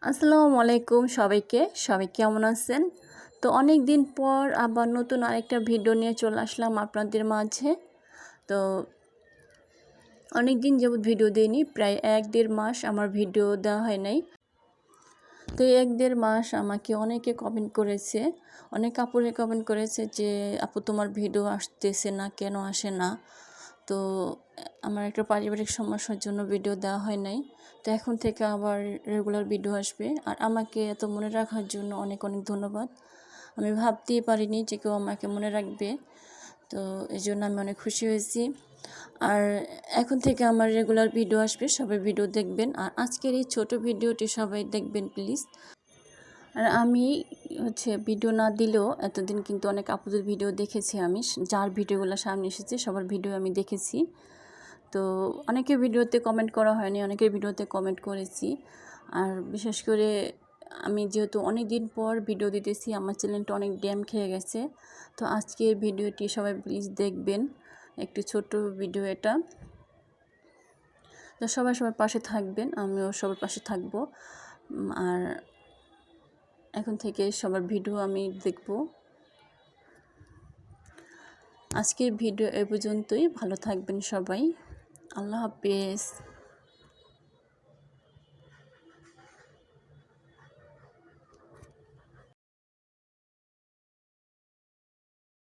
আসসালামু আলাইকুম সবাই কেমন আছেন? তো অনেক দিন পর আবার নতুন আরেকটা ভিডিও নিয়ে চলে আসলাম আপনাদের মাঝে। তো অনেক দিন যাবত ভিডিও দিইনি, প্রায় 1-1.5 মাস আমার ভিডিও দেওয়া হয় নাই। তো 1-1.5 মাস আমাকে অনেকে কমেন্ট করেছে, অনেক আপুরে কমেন্ট করেছে যে আপু তোমার ভিডিও আসতেছে না, কেন আসে না? তো আমার একটা পারিবারিক সমস্যার জন্য ভিডিও দেওয়া হয় নাই। তো এখন থেকে আবার রেগুলার ভিডিও আসবে। আর আমাকে এত মনে রাখার জন্য অনেক ধন্যবাদ। আমি ভাবতেই পারিনি যে কেউ আমাকে মনে রাখবে। তো এই জন্য আমি অনেক খুশি হয়েছি। আর এখন থেকে আমার রেগুলার ভিডিও আসবে, সবাই ভিডিও দেখবেন। আর আজকের এই ছোট ভিডিওটি সবাই দেখবেন প্লিজ। আর আমি ভিডিও না দিলেও এতদিন কিন্তু অনেক আপুদের ভিডিও দেখেছি আমি, যার ভিডিওগুলো সামনে এসেছে সবার ভিডিও আমি দেখেছি। তো অনেকের ভিডিওতে কমেন্ট করা হয়নি, অনেকের ভিডিওতে কমেন্ট করেছি। আর বিশেষ করে আমি যেহেতু অনেক দিন পর ভিডিও দিতেছি, আমার চ্যানেলটা অনেক ড্যাম খেয়ে গেছে। তো আজকের ভিডিওটি সবাই প্লিজ দেখবেন, একটু ছোট ভিডিও এটা। তো সবাই পাশে থাকবেন, আমিও সবার পাশে থাকবো। আর এখন থেকে সবার ভিডিও আমি দেখব। আজকের ভিডিও এ পর্যন্তই। ভালো থাকবেন সবাই। আল্লাহ হাফেজ।